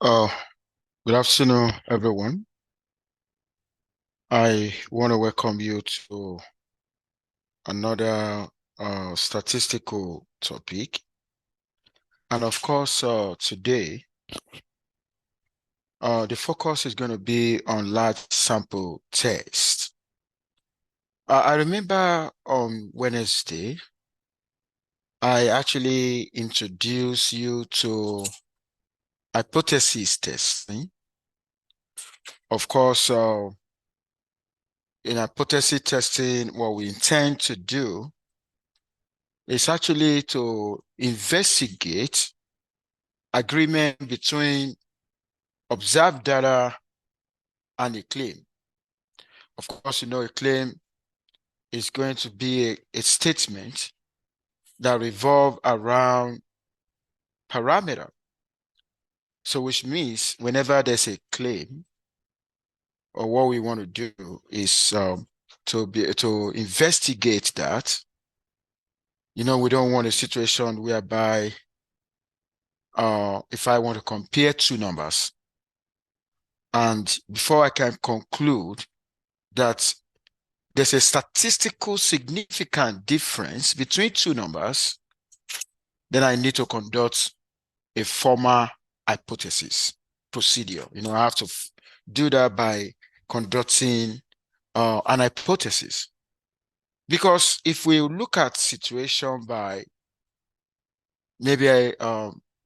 Uh, Good afternoon, everyone. I want to welcome you to another statistical topic. And of course, today, the focus is going to be on large sample tests. I remember on Wednesday, I actually introduced you to hypothesis testing. Of course, in hypothesis testing, what we intend to do is actually to investigate agreement between observed data and a claim. Of course, a claim is going to be a statement that revolve around parameter. So which means whenever there's a claim, or what we want to do is to investigate that. We don't want a situation whereby if I want to compare two numbers, and before I can conclude that there's a statistical significant difference between two numbers, then I need to conduct a formal hypothesis procedure. I have to do that by conducting an hypothesis. Because if we look at situation by, maybe I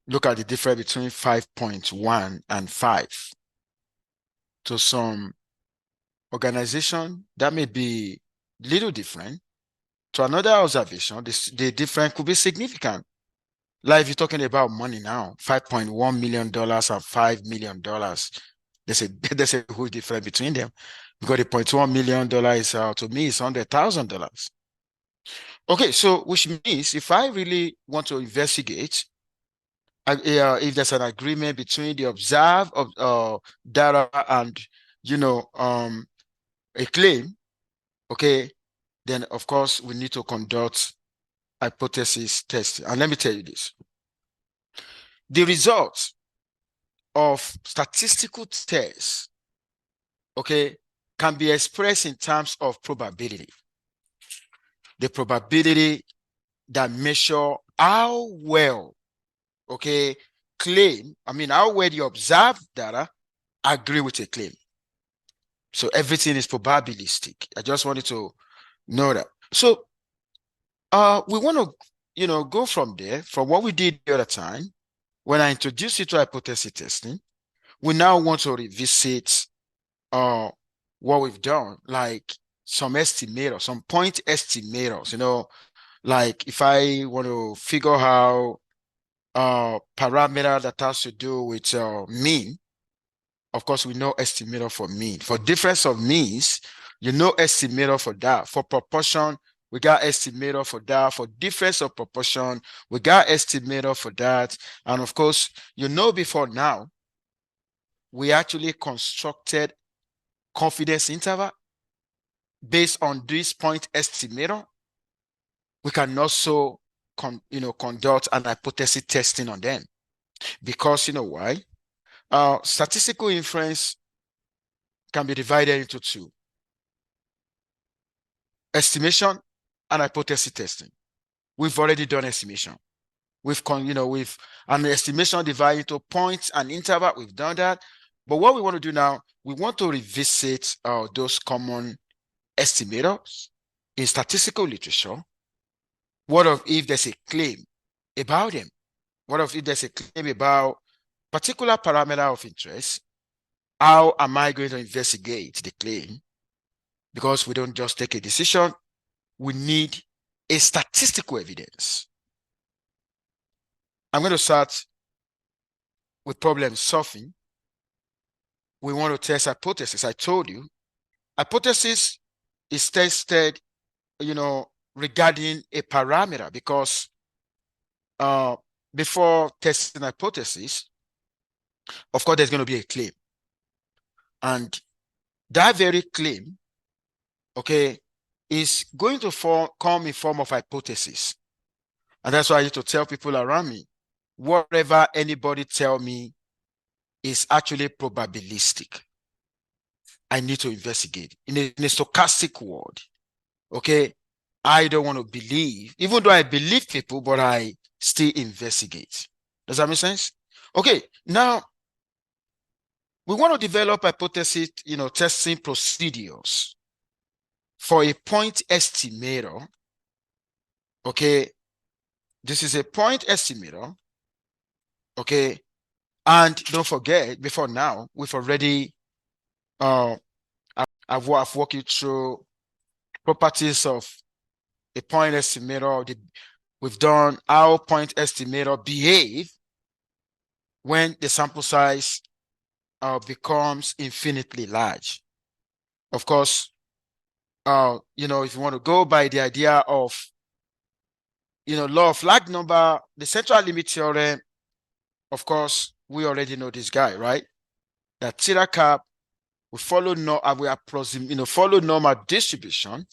look at the difference between 5.1 and 5. To some organization, that may be little different. To another observation, the difference could be significant. Like if you're talking about money now, $5.1 million and $5 million, there's a huge difference between them. Because the $0.1 million is, to me, is $100,000. Okay, so which means if I really want to investigate, if there's an agreement between the observed data and, a claim, okay, then of course we need to conduct hypothesis testing. And let me tell you this. The results of statistical tests, okay, can be expressed in terms of probability. The probability that measure how well, okay, how well the observed data agree with a claim. So everything is probabilistic. I just wanted to know that. So we want to, go from there, from what we did the other time, when I introduced you to hypothesis testing. We now want to revisit what we've done, like some estimators, some point estimators, like if I want to figure out parameter that has to do with mean. Of course, we know estimator for mean. For difference of means, estimator for that. For proportion, we got estimator for that. For difference of proportion, we got estimator for that. And of course, before now, we actually constructed confidence interval based on this point estimator. We can also conduct an hypothesis testing on them, because you know why? Statistical inference can be divided into two: estimation and hypothesis testing. We've already done estimation. We've an estimation divided into points and interval. We've done that. But what we want to do now, we want to revisit those common estimators in statistical literature. What if there's a claim about them? What if there's a claim about particular parameter of interest? How am I going to investigate the claim? Because we don't just take a decision, we need a statistical evidence. I'm going to start with problem solving. We want to test hypothesis. I told you, hypothesis is tested, regarding a parameter, because before testing hypothesis, of course, there's going to be a claim. And that very claim, okay, is going to come in form of hypothesis. And that's why I need to tell people around me, whatever anybody tell me, is actually probabilistic. I need to investigate in a stochastic world. Okay. I don't want to believe, even though I believe people, but I still investigate. Does that make sense? Okay. Now, we want to develop hypothesis, testing procedures for a point estimator. Okay. This is a point estimator. Okay. And don't forget, before now, we've already, I've walked you through properties of a point estimator. We've done how point estimator behave when the sample size becomes infinitely large. Of course, if you want to go by the idea of, law of large number, the central limit theorem, of course, we already know this guy, right? That theta cap, we follow follow normal distribution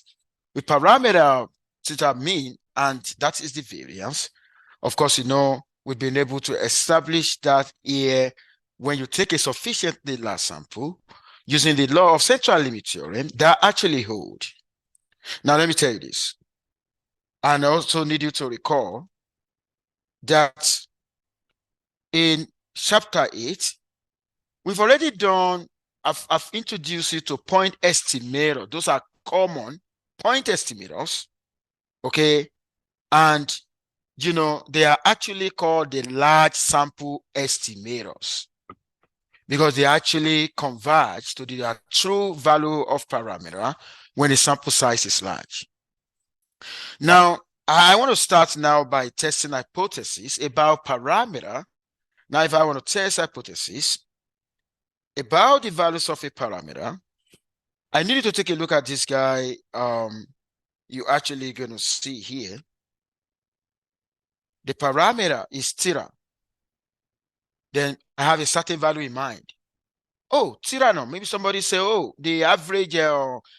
with parameter theta mean, and that is the variance. Of course, we've been able to establish that here when you take a sufficiently large sample using the law of central limit theorem that actually hold. Now, let me tell you this. And I also need you to recall that in chapter 8, we've already done, I've introduced you to point estimator. Those are common point estimators. Okay. And they are actually called the large sample estimators because they actually converge to the true value of parameter when the sample size is large. Now, I want to start now by testing hypothesis about parameter. Now, if I want to test hypothesis about the values of a parameter, I need you to take a look at this guy. You're actually going to see here. The parameter is theta. Then I have a certain value in mind. Oh, theta no. Maybe somebody say, oh, the average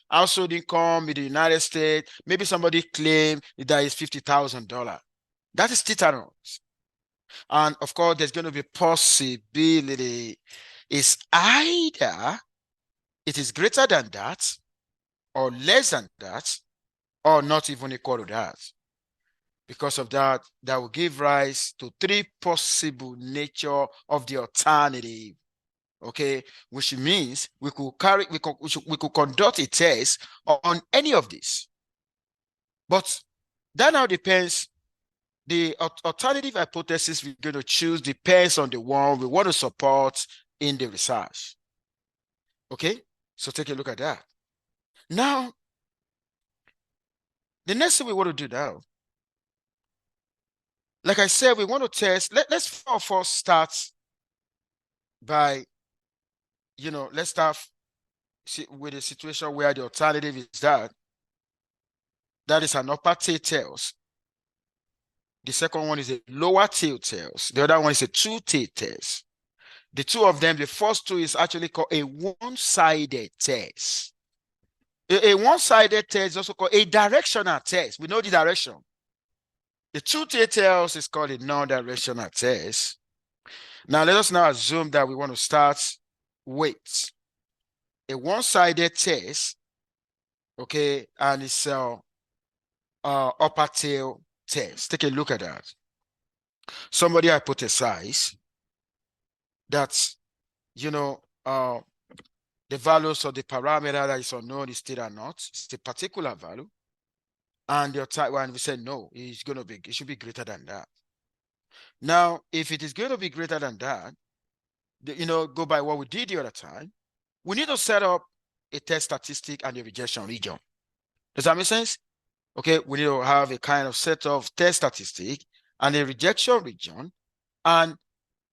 household income in the United States, maybe somebody claim that is $50,000. That is theta no. And of course, there's going to be possibility. It's either it is greater than that, or less than that, or not even equal to that. Because of that, that will give rise to three possible nature of the alternative. Okay, which means we could conduct a test on any of these. But that now depends. The alternative hypothesis we're going to choose depends on the one we want to support in the research. Okay, so take a look at that. Now, the next thing we want to do now, like I said, we want to test. Let's first start by, let's start with a situation where the alternative is that is an upper tails. The second one is a lower tails. The other one is a two tails. The two of them, the first two is actually called a one-sided test. A one-sided test is also called a directional test. We know the direction. The two tails is called a non-directional test. Now, let us now assume that we want to start with a one-sided test, okay, and it's upper tail test. Take a look at that. Somebody hypothesized that, the values of the parameter that is unknown is theta naught. It's a particular value. And the other one, we said, no, it should be greater than that. Now, if it is going to be greater than that, go by what we did the other time, we need to set up a test statistic and a rejection region. Does that make sense? Okay, we need to have a kind of set of test statistic and a rejection region. And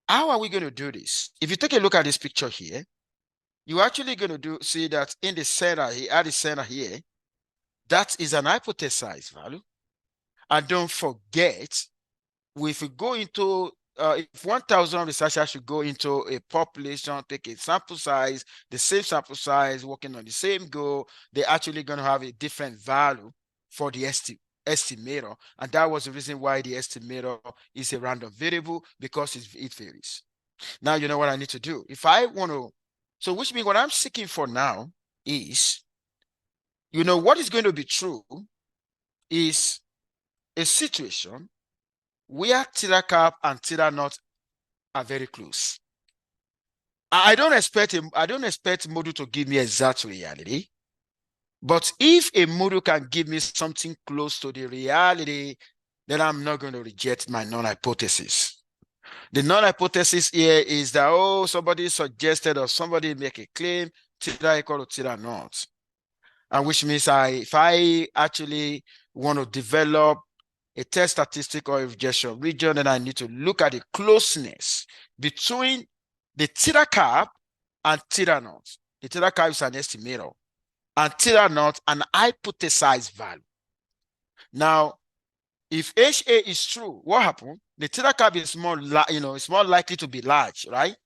how are we going to do this? If you take a look at this picture here, you're actually going to see that in the center here, at the center here, that is an hypothesized value. And don't forget, if we go into, if 1,000 researchers should go into a population, take a sample size, the same sample size, working on the same goal, they're actually going to have a different value for the estimator. And that was the reason why the estimator is a random variable, because it varies. Now you know what I need to do. If I want to, so which means what I'm seeking for now is, what is going to be true is a situation where theta cap and theta naught are very close. I don't expect module to give me exact reality, but if a module can give me something close to the reality, then I'm not going to reject my null hypothesis. The null hypothesis here is that, somebody suggested or somebody make a claim, theta equal to theta naught. And which means if I actually want to develop a test statistic or a rejection region, then I need to look at the closeness between the theta cap and theta naught. The theta cap is an estimator, and theta naught an hypothesized value. Now, if HA is true, what happened? The theta cap is it's more likely to be large, right?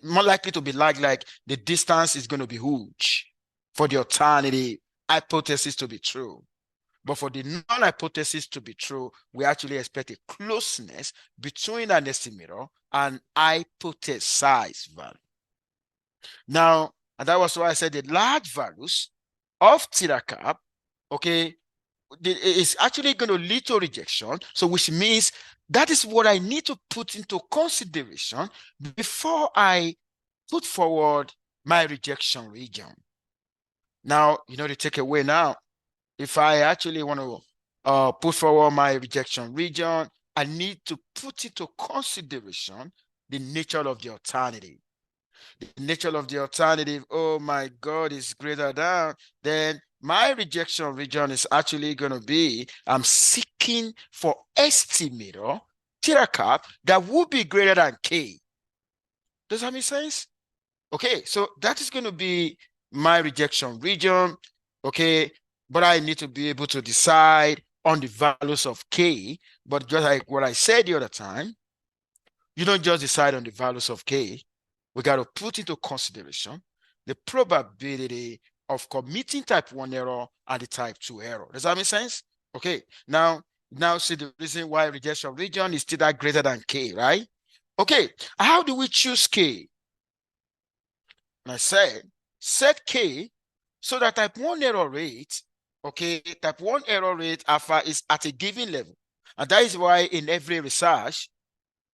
More likely to be large, like the distance is going to be huge for the alternative hypothesis to be true. But for the null hypothesis to be true, we actually expect a closeness between an estimator and hypothesized value. Now, and that was why I said the large values of theta cap, okay, is actually going to lead to rejection. So which means that is what I need to put into consideration before I put forward my rejection region. Now, the takeaway now, if I actually want to put forward my rejection region, I need to put into consideration the nature of the alternative. The nature of the alternative, oh my God, is greater than, then my rejection region is actually going to be, I'm seeking for estimator, theta cap, that would be greater than K. Does that make sense? Okay, so that is going to be my rejection region, okay? But I need to be able to decide on the values of K. But just like what I said the other time, you don't just decide on the values of K. We got to put into consideration the probability of committing type 1 error and the type 2 error. Does that make sense? Okay, now see the reason why rejection region is theta greater than K, right? Okay, how do we choose K? And I said, set K so that type 1 error rate, okay, type 1 error rate alpha is at a given level. And that is why in every research,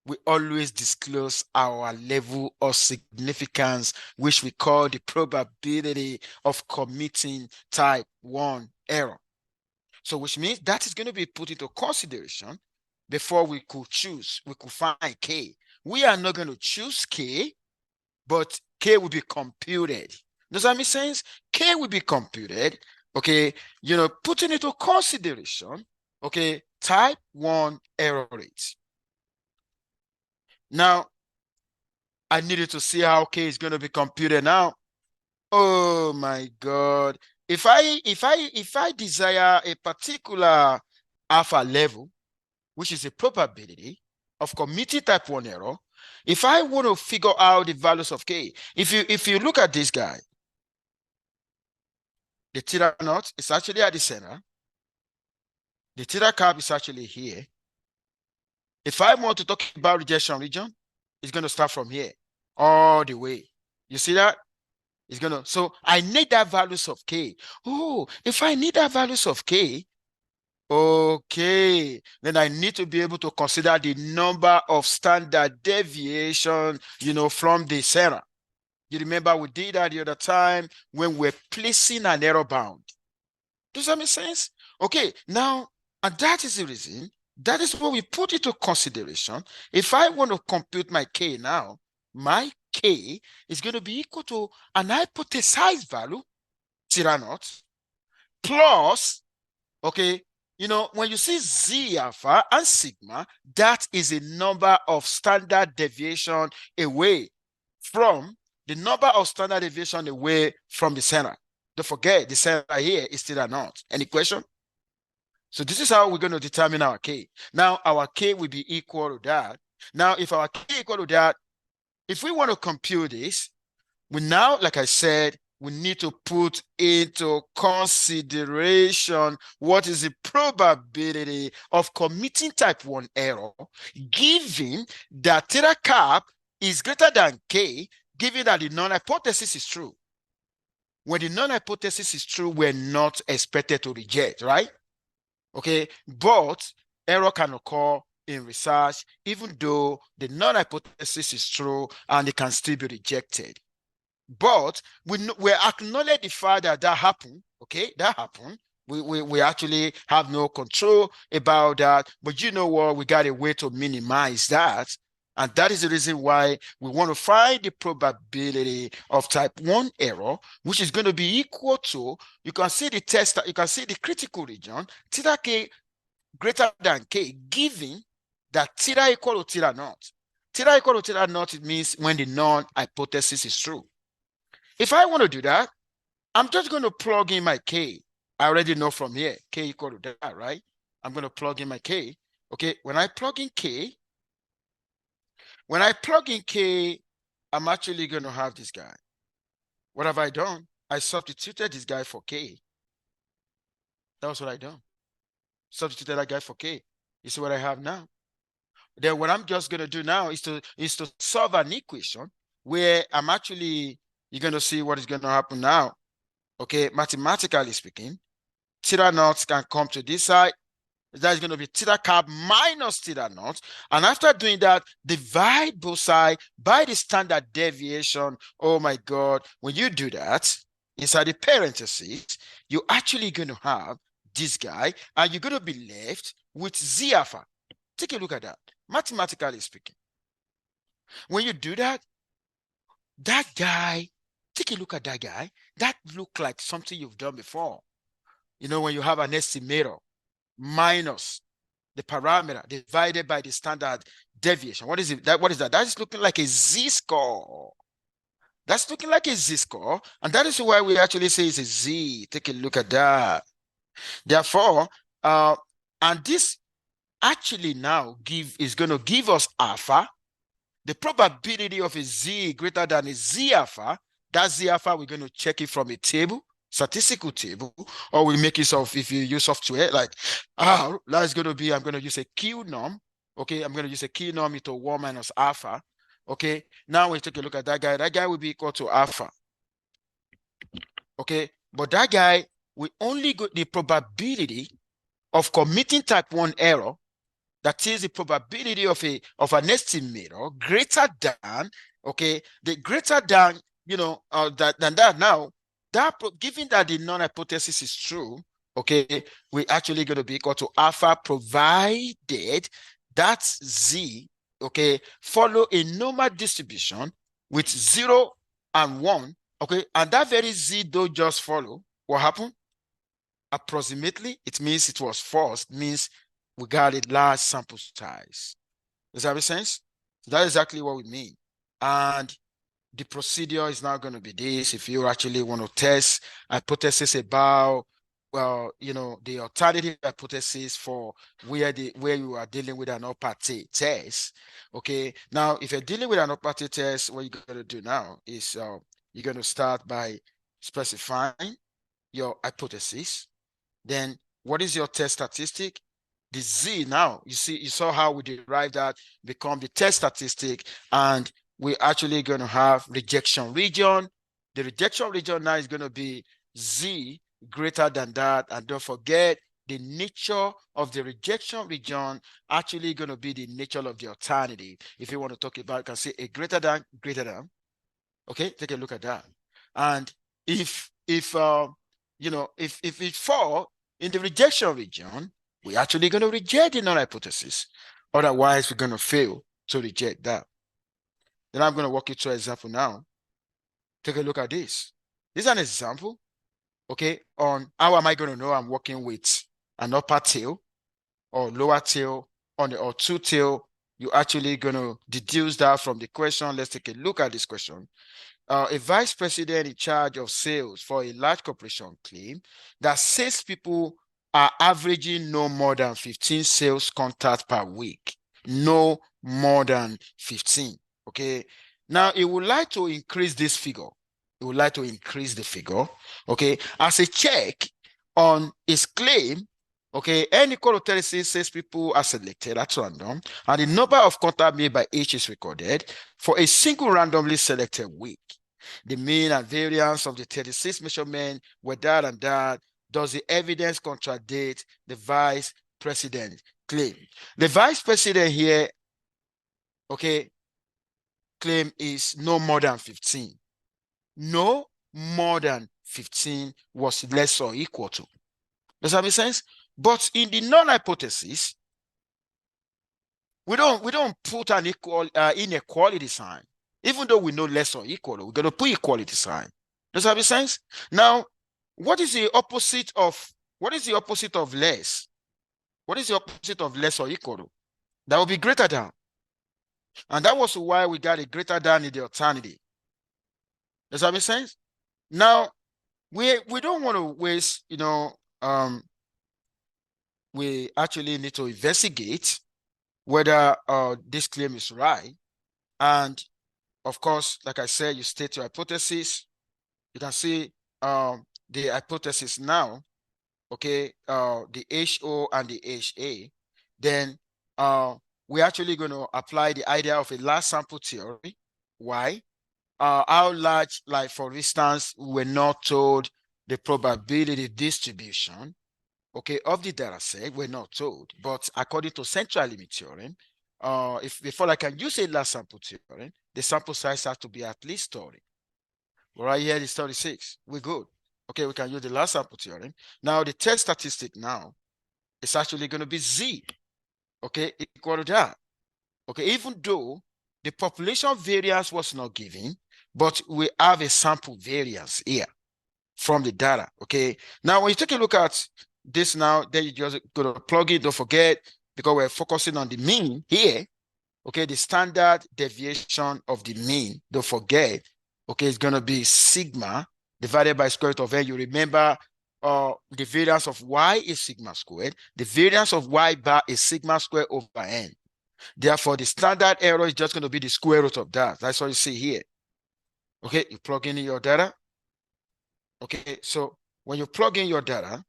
we always disclose our level of significance, which we call the probability of committing type 1 error. So which means that is going to be put into consideration before we could find K. We are not going to choose K, but K will be computed. Does that make sense? K will be computed, okay, putting into consideration, okay, type 1 error rate. Now, I needed to see how K is going to be computed now. Oh my God. If I desire a particular alpha level, which is a probability of committing type 1 error, if I want to figure out the values of K, if you look at this guy, the theta naught is actually at the center. The theta cap is actually here. If I want to talk about rejection region, it's going to start from here all the way. You see that? It's going to, so I need that values of K. Oh, if I need that values of K, okay, then I need to be able to consider the number of standard deviation, from the center. You remember we did that the other time when we're placing an error bound. Does that make sense? Okay, now, and that is the reason, that is what we put into consideration. If I want to compute my K now, my K is going to be equal to an hypothesized value, theta naught, plus, okay, when you see Z alpha and sigma, that is a number of standard deviation away from the number of standard deviation away from the center. Don't forget, the center here is theta naught. Any question? So this is how we're going to determine our K. Now, our K will be equal to that. Now, if our K equal to that, if we want to compute this, we now, like I said, we need to put into consideration what is the probability of committing type 1 error, given that theta cap is greater than K, given that the null hypothesis is true. When the null hypothesis is true, we're not expected to reject, right? Okay, but error can occur in research, even though the null hypothesis is true and it can still be rejected. But we acknowledge the fact that happened. Okay, that happened. We actually have no control about that. But you know what? We got a way to minimize that. And that is the reason why we want to find the probability of type 1 error, which is going to be equal to, you can see the test, you can see the critical region, theta k greater than k, given that theta equal to theta naught. Theta equal to theta naught, it means when the null hypothesis is true. If I want to do that, I'm just going to plug in my k. I already know from here, k equal to that, right? I'm going to plug in my k. Okay, when I plug in k, I'm actually going to have this guy. What have I done? I substituted this guy for k. That was what I done. Substituted that guy for k. You see what I have now? Then what I'm just going to do now is to solve an equation where I'm actually, you're going to see what is going to happen now. Okay, mathematically speaking, theta naught can come to this side. That is going to be theta cap minus theta naught. And after doing that, divide both sides by the standard deviation. Oh my God, when you do that, inside the parentheses, you're actually going to have this guy, and you're going to be left with Z alpha. Take a look at that, mathematically speaking. When you do that, that guy, take a look at that guy. That look like something you've done before. You know, when you have an estimator minus the parameter divided by the standard deviation. What is it? What is that? That is looking like a z-score. That's looking like a z-score. And that is why we actually say it's a z. Take a look at that. Therefore, and this actually now is going to give us alpha. The probability of a z greater than a z alpha, that z alpha, we're going to check it from a table, statistical table, or we make it of, if you use software, like, that's going to be, I'm going to use a Q norm. Okay, I'm going to use a Q norm into 1 minus alpha. Okay, now we take a look at that guy. That guy will be equal to alpha. Okay, but that guy, we only got the probability of committing type 1 error. That is the probability of an estimator greater than, okay, the greater than, you know, than that. Now, that given that the null hypothesis is true, okay, we're actually going to be equal to alpha, provided that z, okay, follow a normal distribution with 0 and 1, okay, and that very z don't just follow. What happened? Approximately, it means it was false, means we got a large sample size. Does that make sense? So that's exactly what we mean. And the procedure is now going to be this. If you actually want to test hypothesis about, well, you know, the alternative hypothesis for where you are dealing with an upper T test. Okay. Now, if you're dealing with an upper T test, what you're going to do now is you're going to start by specifying your hypothesis. Then what is your test statistic? The Z now, you saw how we derived that, become the test statistic, and we're actually going to have rejection region. The rejection region now is going to be Z greater than that, and don't forget the nature of the rejection region actually going to be the nature of the alternative. If you want to talk about, you can say a greater than. Okay, take a look at that. And if you know, if it fall in the rejection region, we're actually going to reject the null hypothesis. Otherwise, we're going to fail to reject that. Then I'm going to walk you through an example now. Take a look at this. This is an example, okay, on how am I going to know I'm working with an upper tail or lower tail or two tail. You're actually going to deduce that from the question. Let's take a look at this question. A vice president in charge of sales for a large corporation claim that salespeople are averaging no more than 15 sales contacts per week. No more than 15. Okay. Now, he would like to increase this figure. He would like to increase the figure. Okay. As a check on his claim, Okay, n equal to 36 says people are selected at random, and the number of contacts made by each is recorded for a single randomly selected week. The mean and variance of the 36 measurements were that and that. Does the evidence contradict the vice president claim? The vice president here, okay, claim is no more than 15. No more than 15 was less or equal to. Does that make sense? But in the null hypothesis, we don't put an inequality sign. Even though we know less or equal, we're going to put equality sign. Does that make sense? Now, what is the opposite of less? What is the opposite of less or equal? That will be greater than. And that was why we got a greater than in the alternative. Does that make sense? Now, we don't want to waste, we actually need to investigate whether this claim is right. And of course, like I said, you state your hypothesis. You can see the hypothesis now, okay, the HO and the HA. Then we're actually going to apply the idea of a large sample theory. Why? How large, like for instance, we're not told the probability distribution, okay, of the data set, we're not told. But according to central limit theorem, if before I can use a large sample theorem, the sample size has to be at least 30. Right here is 36. We're good. Okay, we can use the large sample theorem. Now the test statistic now is actually going to be Z. Okay, equal to that. Okay, even though the population variance was not given, but we have a sample variance here from the data. Okay, now when you take a look at this now, then you just go to plug it. Don't forget, because we're focusing on the mean here. Okay, the standard deviation of the mean, don't forget, okay, it's going to be sigma divided by square root of n. You remember the variance of y is sigma squared. The variance of y bar is sigma squared over n. Therefore, the standard error is just going to be the square root of that. That's what you see here. Okay, you plug in your data. Okay, so when you plug in your data,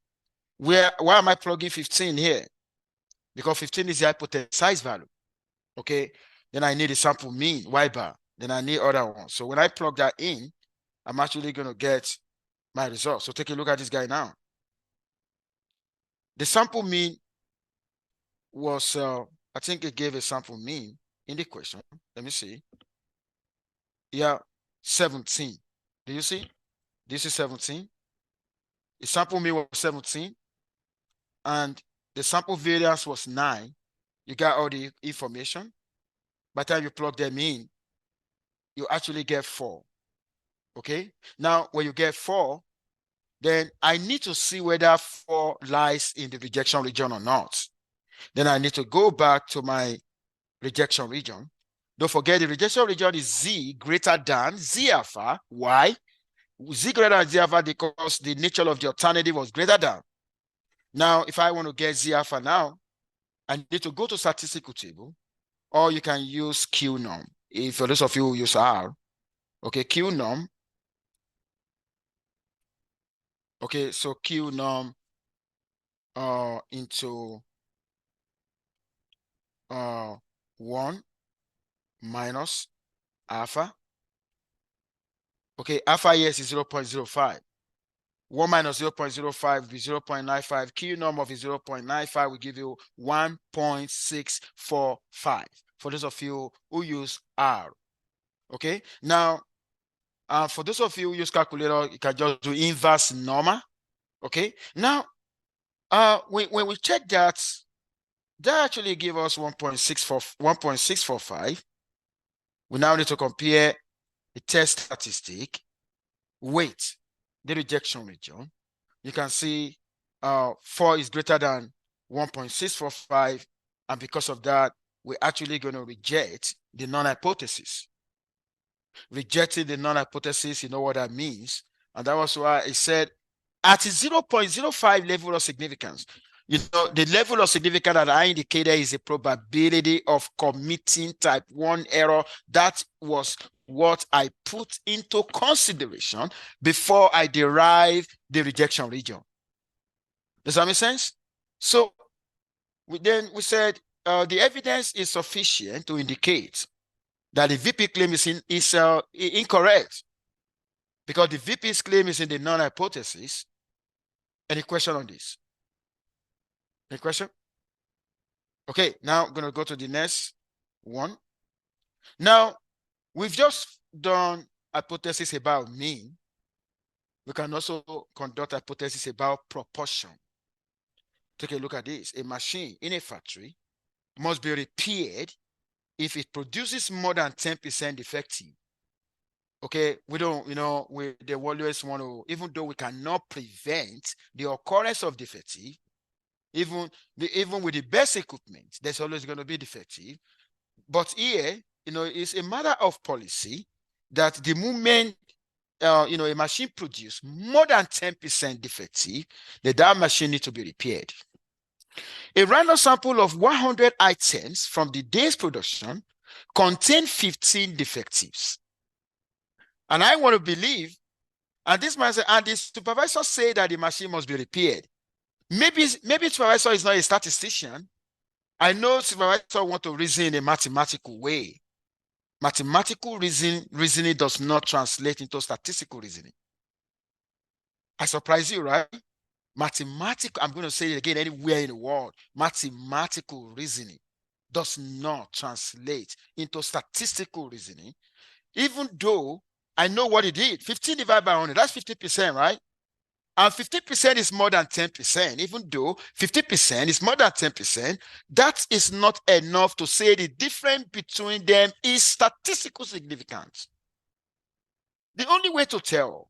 why am I plugging 15 here? Because 15 is the hypothesized value. Okay, then I need a sample mean, y bar. Then I need other ones. So when I plug that in, I'm actually going to get my result. So take a look at this guy now. The sample mean was, I think it gave a sample mean in the question. Let me see. Yeah, 17. Do you see? This is 17. The sample mean was 17. And the sample variance was 9. You got all the information. By the time you plug them in, you actually get 4. Okay? Now, when you get 4, then I need to see whether 4 lies in the rejection region or not. Then I need to go back to my rejection region. Don't forget the rejection region is Z greater than Z alpha. Why? Z greater than Z alpha because the nature of the alternative was greater than. Now, if I want to get Z alpha now, I need to go to statistical table, or you can use Q norm. If for those of you who use R, okay, Q norm. Okay, so Q norm into 1 minus alpha. Okay, alpha here is 0.05. 1 minus 0.05 will be 0.95. Q norm of 0.95 will give you 1.645 for those of you who use R. Okay, now for those of you who use calculator, you can just do inverse normal. Okay, now when we check that, that actually give us 1.645. We now need to compare the test statistic with the rejection region. You can see 4 is greater than 1.645, and because of that, we're actually going to reject the non-hypothesis. Rejecting the non-hypothesis, you know what that means, and that was why I said at 0.05 level of significance, you know, the level of significance that I indicated is a probability of committing type 1 error. That was what I put into consideration before I derive the rejection region. Does that make sense? So we said the evidence is sufficient to indicate that the VP claim is incorrect, because the VP's claim is in the null hypothesis. Any question on this? Any question? Okay, now I'm going to go to the next one. Now, we've just done hypothesis about mean. We can also conduct hypothesis about proportion. Take a look at this. A machine in a factory must be repaired if it produces more than 10% defective. Okay, we don't, they always want to, even though we cannot prevent the occurrence of defective, even with the best equipment, there's always going to be defective. But here, it's a matter of policy that the moment a machine produces more than 10% defective, that machine needs to be repaired. A random sample of 100 items from the day's production contain 15 defectives. And I want to believe, and this man said, and the supervisor say that the machine must be repaired. Maybe supervisor is not a statistician. I know supervisor want to reason in a mathematical way. Mathematical reasoning does not translate into statistical reasoning. I surprise you, right? Mathematical, I'm going to say it again, anywhere in the world, mathematical reasoning does not translate into statistical reasoning, even though I know what it did. 15 divided by 100, that's 50%, right? And 50% is more than 10%. Even though 50% is more than 10%, that is not enough to say the difference between them is statistical significance. The only way to tell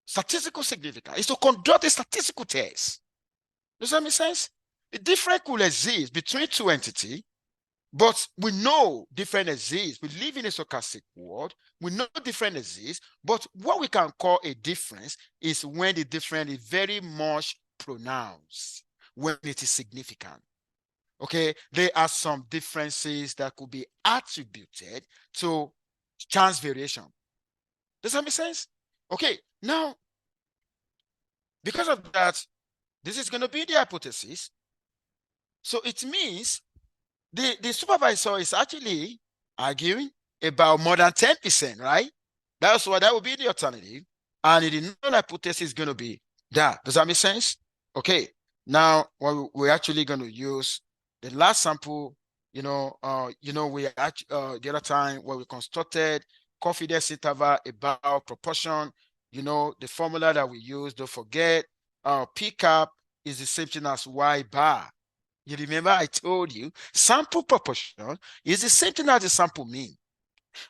statistical significance is to conduct a statistical test. Does that make sense? The difference could exist between two entities, but we know different exists. We live in a stochastic world. We know different exists, but what we can call a difference is when the difference is very much pronounced, when it is significant. Okay, there are some differences that could be attributed to chance variation. Does that make sense? Okay, now, because of that, this is going to be the hypothesis. So it means the supervisor is actually arguing about more than 10%, right? That's what that would be the alternative. And the null hypothesis is going to be that. Does that make sense? Okay. Now, what we're actually going to use the last sample, we the other time where we constructed confidence interval about proportion, the formula that we use, don't forget, P cap is the same thing as Y bar. You remember I told you sample proportion is the same thing as the sample mean.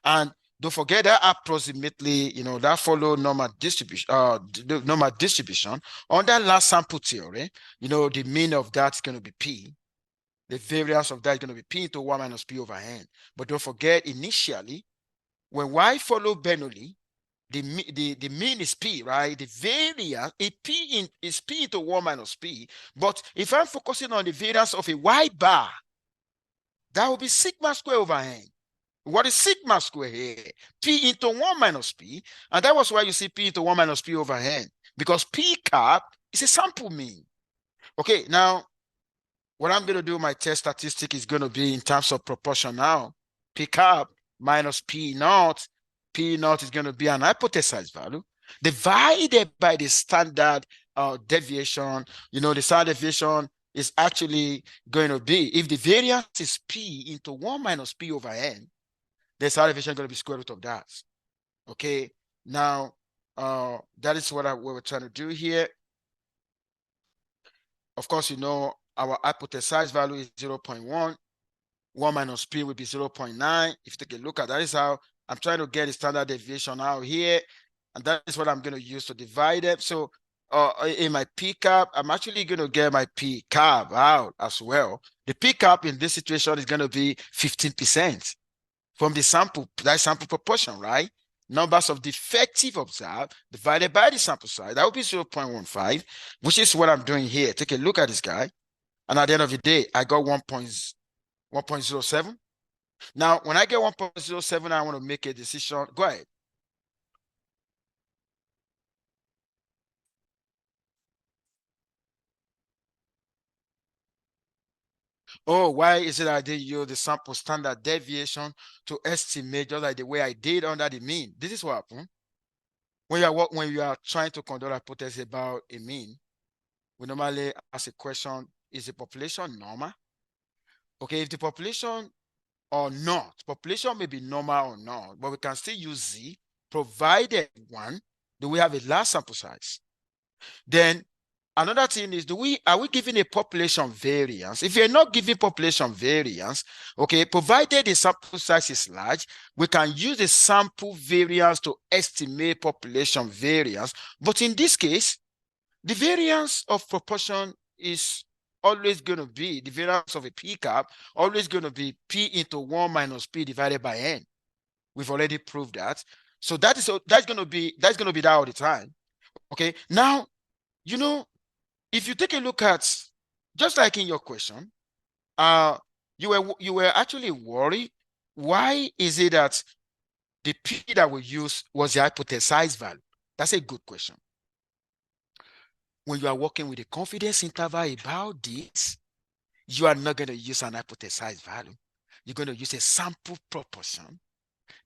And don't forget that approximately, that follow normal distribution, on that last sample theory, the mean of that is going to be P. The variance of that is going to be P into 1 minus P over N. But don't forget, initially, when Y follow Bernoulli, the mean is P, right? The variance is P into 1 minus P. But if I'm focusing on the variance of a Y bar, that will be sigma square over N. What is sigma square here? P into 1 minus P. And that was why you see P into 1 minus P over N. Because P cap is a sample mean. Okay, now, what I'm going to do, my test statistic is going to be in terms of proportion now. P cap minus P naught. P naught is going to be an hypothesized value divided by the standard deviation. The standard deviation is actually going to be, if the variance is P into 1 minus P over N, the standard deviation is going to be square root of that. Okay, now that is what we're trying to do here. Of course, our hypothesized value is 0.1. 1 minus P will be 0.9. If you take a look at that, is how I'm trying to get the standard deviation out here. And that is what I'm going to use to divide it. So in my P cap, I'm actually going to get my P cap out as well. The P cap in this situation is going to be 15% from the sample, that sample proportion, right? Numbers of defective observed divided by the sample size. That would be 0.15, which is what I'm doing here. Take a look at this guy. And at the end of the day, I got 1.07. Now, when I get 1.07, I want to make a decision. Go ahead. Oh, why is it I did use the sample standard deviation to estimate just like the way I did under the mean? This is what happened. When you are trying to conduct a hypothesis about a mean, we normally ask a question, is the population normal? Okay, if the population or not, population may be normal or not, but we can still use Z, provided one, do we have a large sample size? Then another thing is, are we giving a population variance? If you're not giving population variance, okay, provided the sample size is large, we can use the sample variance to estimate population variance. But in this case, the variance of proportion is always going to be, the variance of a p cap, always going to be p into 1 minus p divided by n. We've already proved that. So that's going to be that all the time. Okay. Now, if you take a look at, just like in your question, you were actually worried. Why is it that the p that we use was the hypothesized value? That's a good question. When you are working with a confidence interval about this, you are not going to use an hypothesized value. You're going to use a sample proportion.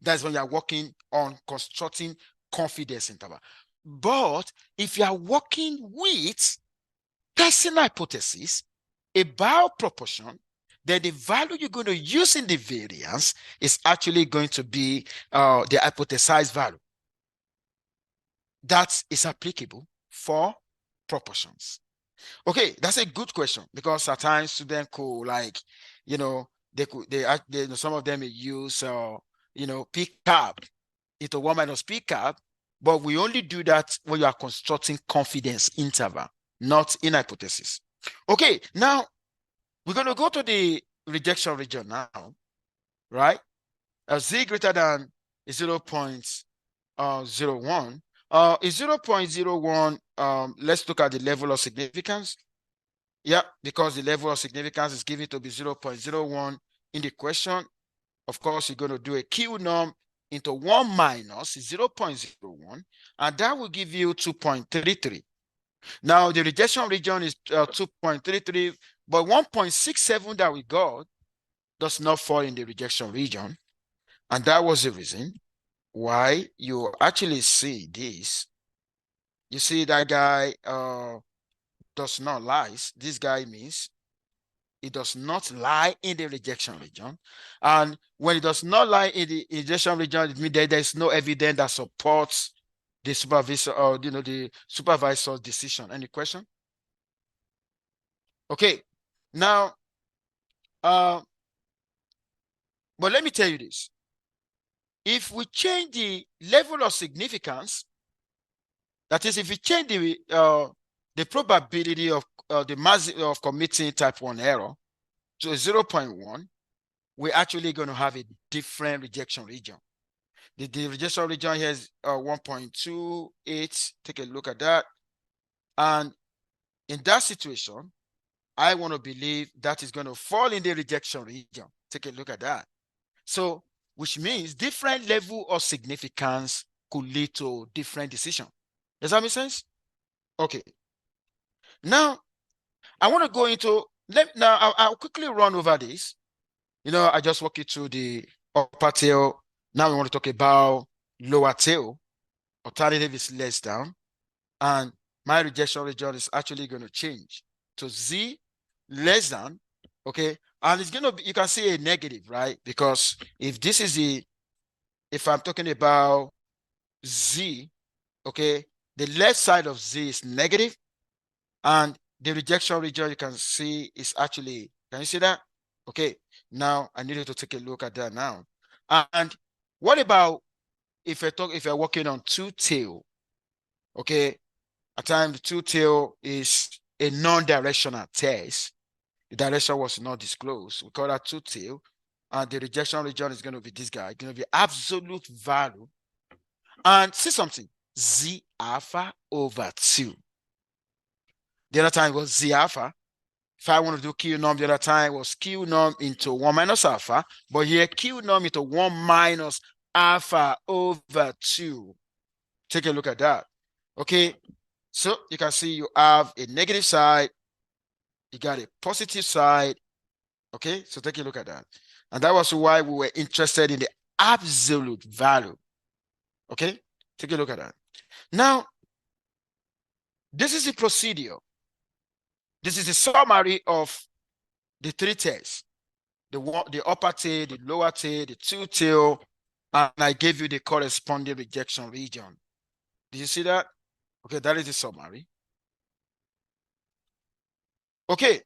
That's when you are working on constructing confidence interval. But if you are working with testing hypothesis about proportion, then the value you're going to use in the variance is actually going to be the hypothesized value. That is applicable for proportions. Okay, that's a good question, because at times students could, like, some of them may use p cap into 1 minus p cap, but we only do that when you are constructing confidence interval, not in hypothesis. Okay, now we're going to go to the rejection region now, right? Z greater than 0.01. Is 0.01, let's look at the level of significance. Yeah, because the level of significance is given to be 0.01 in the question. Of course, you're going to do a Q norm into 1 minus 0.01, and that will give you 2.33. Now, the rejection region is 2.33, but 1.67 that we got does not fall in the rejection region. And that was the reason why you actually see this. You see that guy does not lie. This guy means it does not lie in the rejection region. And when it does not lie in the rejection region, it means that there is no evidence that supports the supervisor or the supervisor's decision. Any question? Okay. Now, but let me tell you this. If we change the level of significance, that is, if we change the probability of the mass of committing type 1 error to 0.1, we're actually going to have a different rejection region. The rejection region here is 1.28. Take a look at that. And in that situation, I want to believe that is going to fall in the rejection region. Take a look at that. So, which means different level of significance could lead to different decision. Does that make sense? Okay. Now, I want to go into, I'll quickly run over this. I just walk you through the upper tail. Now we want to talk about lower tail. Alternative is less down. And my rejection region is actually going to change to Z less than, okay? And it's going to be, you can see a negative, right? Because if this is if I'm talking about Z, okay, the left side of Z is negative, and the rejection region you can see is actually, can you see that? Okay, now I need you to take a look at that now. And what about if you're working on two tail? Okay, at times the two tail is a non-directional test. The direction was not disclosed. We call that two tail, and the rejection region is going to be this guy. It's going to be absolute value. And see something, Z alpha over 2. The other time was Z alpha. If I want to do Q norm, the other time was Q norm into 1 minus alpha. But here, Q norm into 1 minus alpha over 2. Take a look at that. Okay. So you can see you have a negative side. You got a positive side. Okay, so take a look at that. And that was why we were interested in the absolute value. Okay, take a look at that. Now, this is the procedure. This is the summary of the three tests. The upper tail, the lower tail, the two tail, and I gave you the corresponding rejection region. Did you see that? Okay, that is the summary. Okay,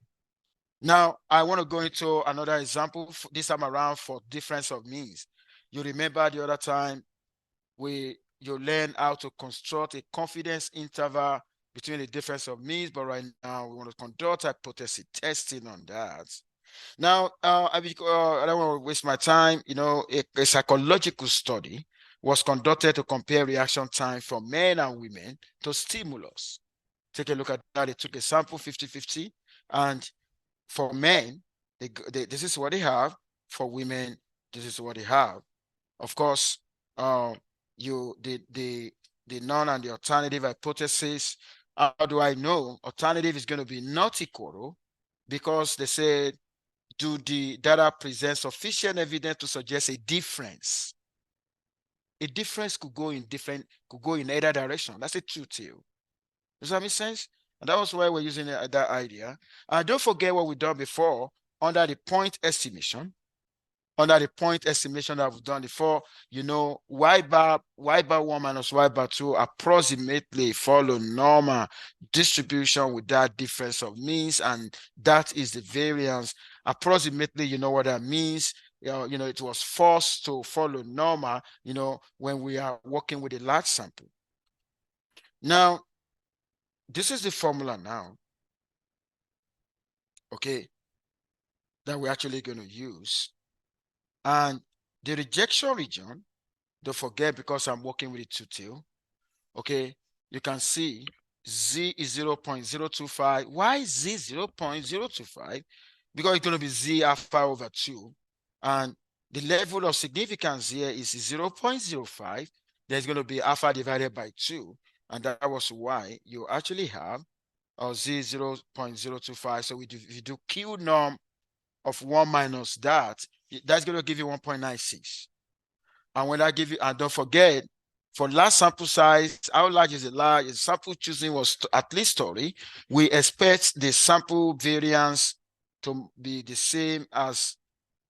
now I want to go into another example this time around for difference of means. You remember the other time you learn how to construct a confidence interval between the difference of means, but right now we want to conduct hypothesis testing on that. Now, I don't want to waste my time. You know, a psychological study was conducted to compare reaction time for men and women to stimulus. Take a look at that. They took a sample 50-50, and for men, this is what they have. For women, this is what they have. Of course, the null and the alternative hypothesis. How do I know alternative is going to be not equal? Because they said, do the data present sufficient evidence to suggest a difference? A difference could go in either direction. That's a truth tale. Does that make sense? And that was why we're using that idea. And don't forget what we've done before under the point estimation. Under the point estimation that we've done before, you know, y bar 1 minus y bar 2 approximately follow normal distribution with that difference of means, and that is the variance. Approximately, you know what that means. You know, it was forced to follow normal, you know, when we are working with a large sample. Now, this is the formula now, okay, that we're actually going to use. And the rejection region, don't forget, because I'm working with the two tail, okay, you can see Z is 0.025. Why is Z 0.025? Because it's going to be Z alpha over 2. And the level of significance here is 0.05. There's going to be alpha divided by 2. And that was why you actually have Z 0.025. So if you do Q norm of 1 minus that, that's going to give you 1.96. And when I give you, and don't forget, for large sample size, how large is it large? If sample choosing was at least story, we expect the sample variance to be the same as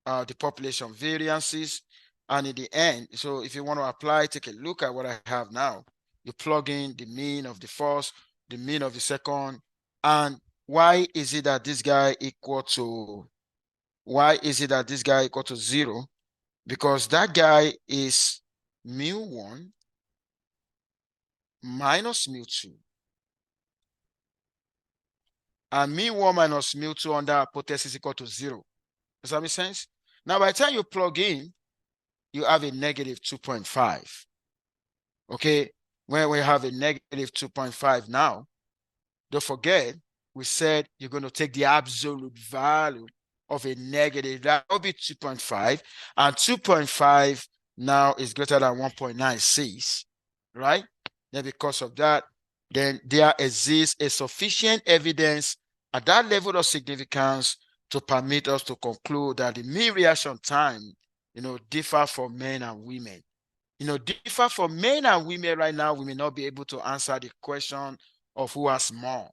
the population variances. And in the end, so if you want to apply, take a look at what I have now. You plug in the mean of the first, the mean of the second, and why is it that this guy equal to 0? Because that guy is mu1 minus mu2. And mu1 minus mu2 under hypothesis equal to 0. Does that make sense? Now, by the time you plug in, you have a negative 2.5. Okay, when we have a negative 2.5 now, don't forget, we said you're going to take the absolute value of a negative. That will be 2.5. And 2.5 now is greater than 1.96, right? Then because of that, then there exists a sufficient evidence at that level of significance to permit us to conclude that the mean reaction time, you know, differ for men and women. You know, differ for men and women right now, we may not be able to answer the question of who has more.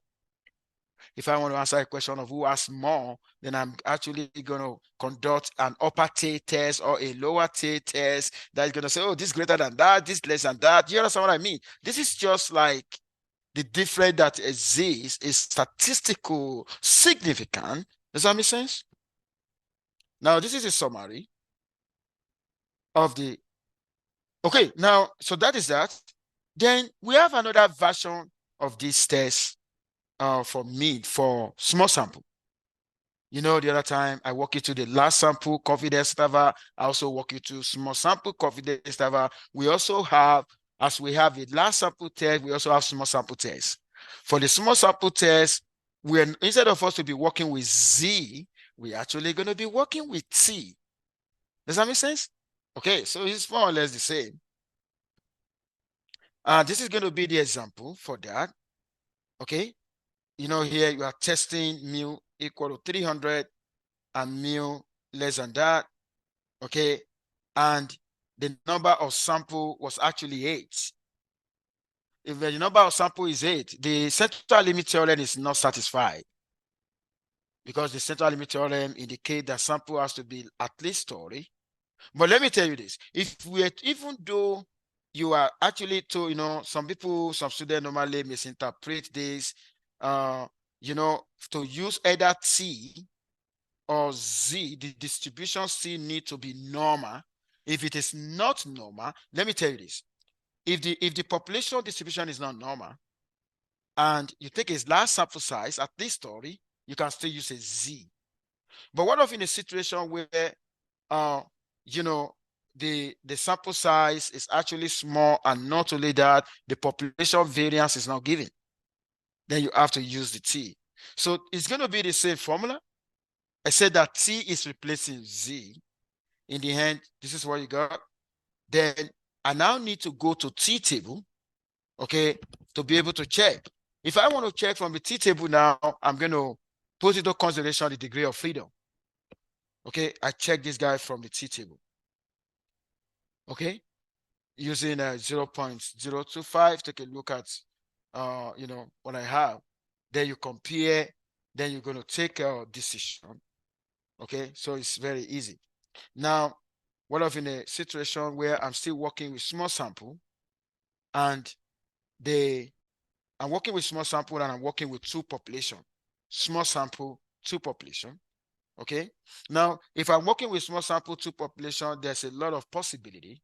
If I want to answer a question of who has more, then I'm actually going to conduct an upper tail test or a lower tail test that is going to say, oh, this is greater than that, this less than that. You understand what I mean? This is just like the difference that exists is statistical significant. Does that make sense? Now, this is a summary of the, okay, now, so that is that. Then we have another version of this test for small sample. You know, the other time I walk you to the large sample confidence interval. I also walk you to small sample confidence interval. We also have, as we have a large sample test, we also have small sample test. For the small sample test, instead of us to be working with Z, we're actually going to be working with T. Does that make sense? Okay, so it's more or less the same. This is going to be the example for that. Okay, you know, here you are testing mu equal to 300 and mu less than that, okay? And the number of sample was actually 8. If the number of sample is 8, the central limit theorem is not satisfied, because the central limit theorem indicates that sample has to be at least 30. But let me tell you this: even though you are actually to, some people, some students normally misinterpret this, to use either T or Z, the distribution still need to be normal. If it is not normal, let me tell you this: if the population distribution is not normal, and you take a large sample size, at least 30, you can still use a Z. But what if in a situation where the sample size is actually small, and not only that, the population variance is not given, then you have to use the T. So it's going to be the same formula. I said that T is replacing Z. In the end, this is what you got. Then I now need to go to T table, okay, to be able to check. If I want to check from the T table now, I'm going to put into consideration the degree of freedom. Okay, I check this guy from the T table. Okay, using 0.025, take a look at what I have. Then you compare, then you're going to take a decision. Okay, so it's very easy. Now, what if in a situation where I'm still working with small sample, and I'm working with small sample, and I'm working with 2 population, small sample, 2 population. Okay, now if I'm working with small sample, 2 population, there's a lot of possibility.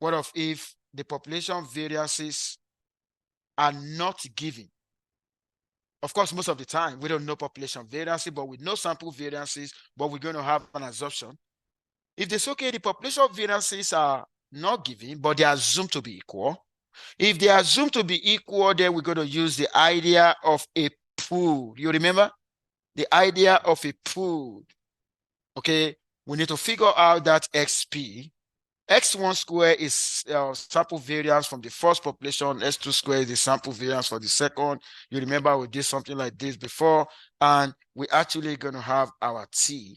What if the population variances are not given? Of course, most of the time we don't know population variance, but we know sample variances, but we're going to have an assumption. If it's okay, the population variances are not given, but they are assumed to be equal. If they are assumed to be equal, then we're going to use the idea of a pool. You remember the idea of a pool? Okay, we need to figure out that XP. X1 square is sample variance from the first population. S2 square is the sample variance for the second. You remember we did something like this before, and we're actually going to have our T.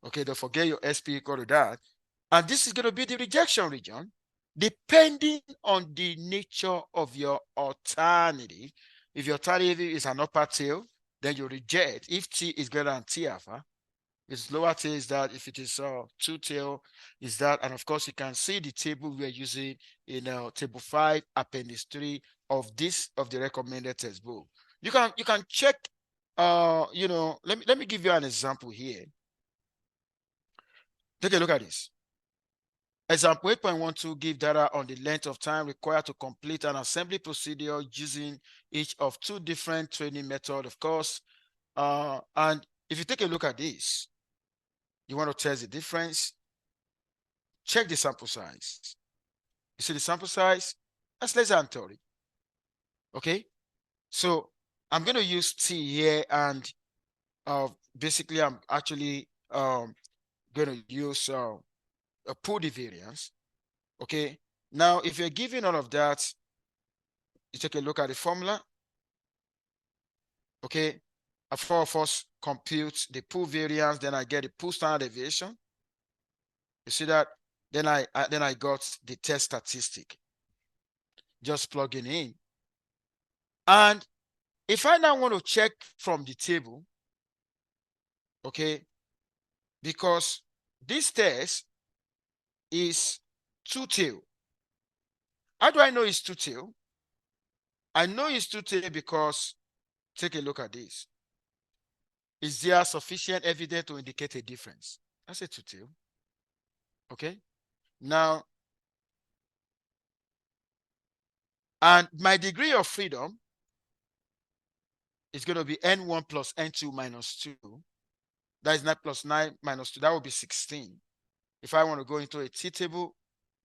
Okay, don't forget your SP equal to that. And this is going to be the rejection region, depending on the nature of your alternative. If your alternative is an upper tail, then you reject if T is greater than T alpha. Its lower tail is that. If it is 2 tail is that. And of course, you can see the table we are using in table 5, appendix 3 of the recommended textbook. You can check. Let me give you an example here. Take a look at this. Example 8.12 give data on the length of time required to complete an assembly procedure using each of 2 different training methods, of course. And if you take a look at this, you want to test the difference, check the sample size. You see the sample size? That's less than 30. Okay? So I'm going to use T here, and basically I'm actually going to use pull the variance. Okay? Now, if you're given all of that, you take a look at the formula. Okay? Before first compute the pool variance, then I get the pool standard deviation. You see that? Then I got the test statistic. Just plugging in. And if I now want to check from the table, okay, because this test is 2 tail. How do I know it's 2 tail? I know it's 2 tail because take a look at this. Is there sufficient evidence to indicate a difference? That's a 2 tail. Okay. Now, and my degree of freedom is going to be N1 plus N2 minus 2. That is 9 plus 9 minus 2. That will be 16. If I want to go into a T table,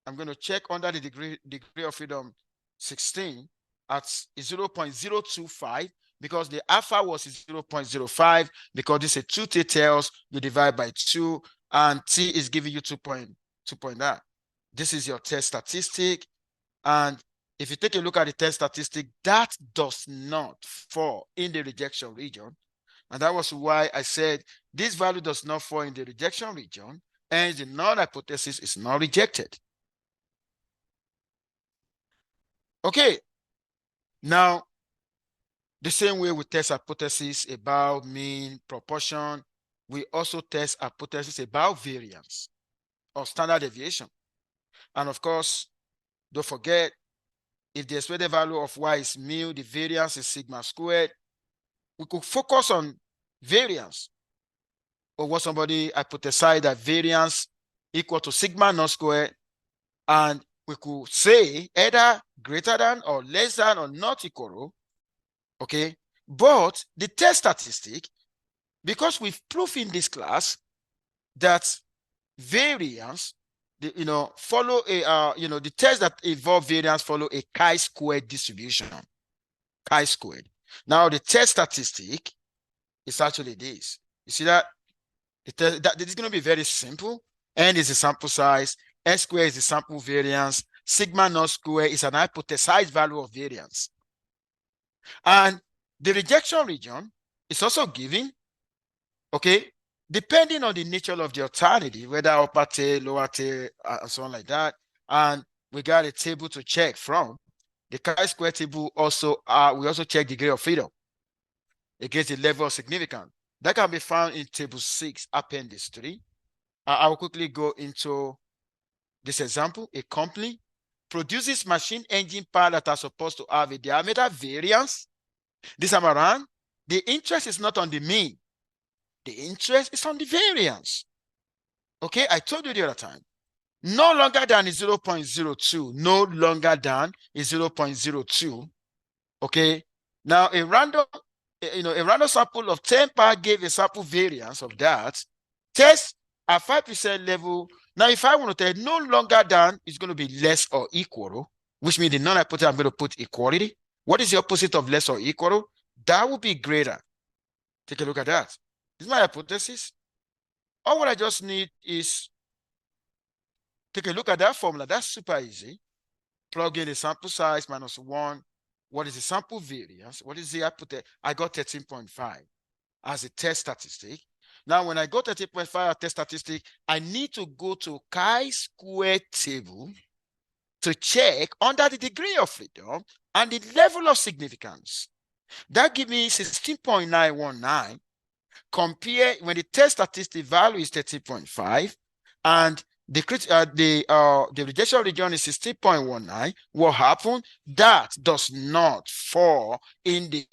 I'm going to check under the degree of freedom 16 at 0.025, because the alpha was 0.05, because this is 2 T tails, you divide by 2, and T is giving you 2.9. This is your test statistic. And if you take a look at the test statistic, that does not fall in the rejection region. And that was why I said this value does not fall in the rejection region, and the null hypothesis is not rejected. Okay, now the same way we test hypothesis about mean, proportion, we also test hypothesis about variance or standard deviation. And of course, don't forget, if the expected value of y is mu, the variance is sigma squared. We could focus on variance, or what somebody hypothesized that variance equal to sigma naught squared, and we could say either greater than or less than or not equal, okay? But the test statistic, because we've proved in this class that variance, follow a, the tests that involve variance follow a chi-squared distribution, chi-squared. Now the test statistic is actually this. You see that? That it's going to be very simple. N is the sample size, S square is the sample variance, sigma naught square is an hypothesized value of variance. And the rejection region is also given, okay, depending on the nature of the alternative, whether upper tail, lower tail, and so on like that. And we got a table to check from. The chi-square table also, we also check degree of freedom against the level of significance. That can be found in table 6, appendix 3. I will quickly go into this example. A company produces machine engine parts that are supposed to have a diameter variance. This time around, the interest is not on the mean. The interest is on the variance. Okay, I told you the other time. No longer than is 0.02. No longer than is 0.02. Okay, now a random sample of 10 parts gave a sample variance of that. Test at 5% level. Now, if I want to tell no longer than, it's going to be less or equal, which means the null hypothesis, I'm going to put equality. What is the opposite of less or equal? That would be greater. Take a look at that. This is my hypothesis. All what I just need is take a look at that formula. That's super easy. Plug in the sample size minus 1. What is the sample variance? What is the hypothesis? I got 13.5 as a test statistic. Now, when I got 13.5 as test statistic, I need to go to chi-square table to check under the degree of freedom and the level of significance. That gives me 16.919. Compare when the test statistic value is 13.5 and the rejection region is 16.19. What happened? That does not fall in the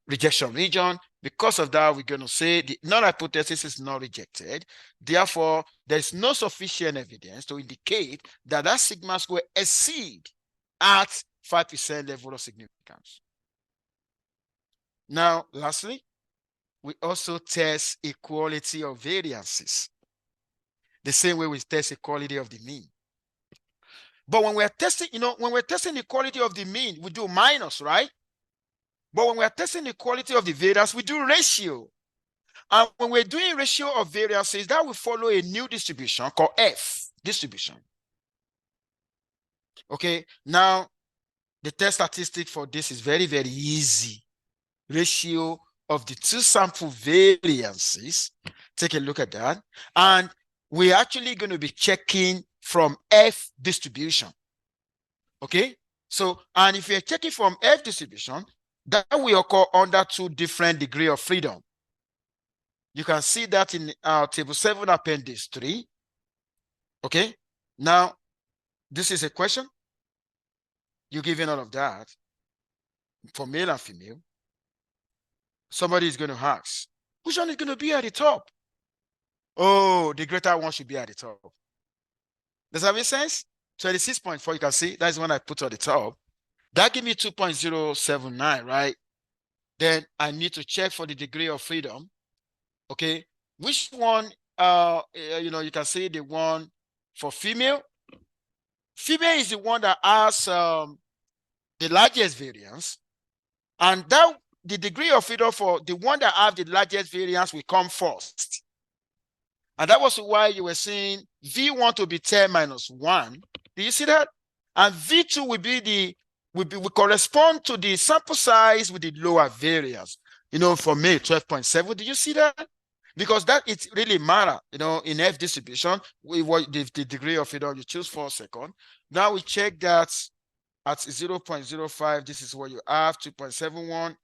rejection region. Because of that, we're going to say the null hypothesis is not rejected. Therefore, there is no sufficient evidence to indicate that that sigma square exceed at 5% level of significance. Now, lastly, we also test equality of variances. The same way we test equality of the mean. But when we're testing, when we're testing the equality of the mean, we do minus, right? But when we're testing the equality of the variance, we do ratio. And when we're doing ratio of variances, that will follow a new distribution called F distribution. Okay, now the test statistic for this is very, very easy. Ratio of the two sample variances. Take a look at that. And we're actually going to be checking from F distribution. Okay, so, and if you're checking from F distribution, that will occur under 2 different degrees of freedom. You can see that in table 7, appendix 3. Okay, now this is a question. You're given all of that for male and female. Somebody is going to ask, which one is going to be at the top? Oh, the greater one should be at the top. Does that make sense? 26.4, you can see, that's the one I put on the top. That gives me 2.079, right? Then I need to check for the degree of freedom. Okay, which one, you can see the one for female. Female is the one that has the largest variance. And that the degree of freedom for the one that have the largest variance will come first. And that was why you were seeing V1 to be 10 minus 1. Do you see that? And V2 will correspond to the sample size with the lower variance. For May 12.7. Do you see that? Because that it really matter, in F distribution, what the degree of you choose 4 seconds. Now we check that at 0.05, this is what you have, 2.71,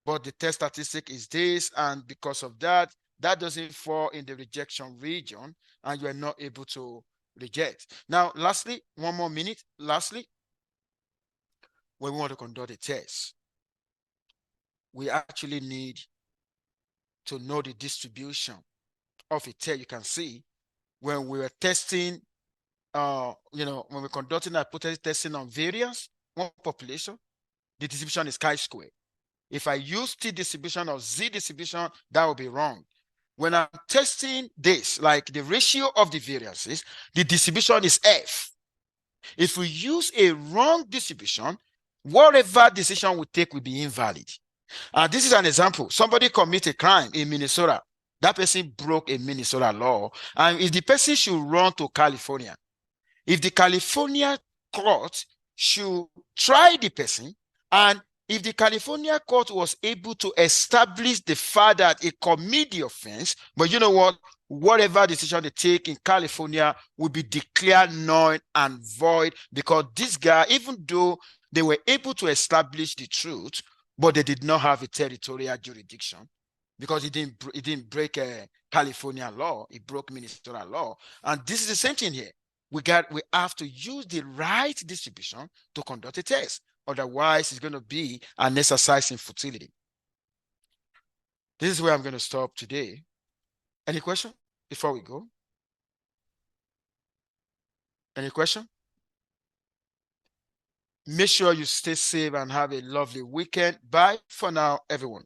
but the test statistic is this, and because of that, that doesn't fall in the rejection region, and you are not able to reject. Now, lastly, 1 more minute. Lastly, when we want to conduct a test, we actually need to know the distribution of a test. You can see when we were testing, when we're conducting hypothesis testing on variance, one population, the distribution is chi-square. If I use T distribution or Z distribution, that will be wrong. When I'm testing this, like the ratio of the variances, the distribution is F. If we use a wrong distribution, whatever decision we take will be invalid. This is an example. Somebody commit a crime in Minnesota. That person broke a Minnesota law. And if the person should run to California, if the California court should try the person, and if the California court was able to establish the fact that he committed the offense, but you know what? Whatever decision they take in California will be declared null and void, because this guy, even though they were able to establish the truth, but they did not have a territorial jurisdiction, because he didn't break a California law, he broke Minnesota law. And this is the same thing here. We have to use the right distribution to conduct a test. Otherwise, it's going to be an exercise in futility. This is where I'm going to stop today. Any question before we go? Any question? Make sure you stay safe and have a lovely weekend. Bye for now, everyone.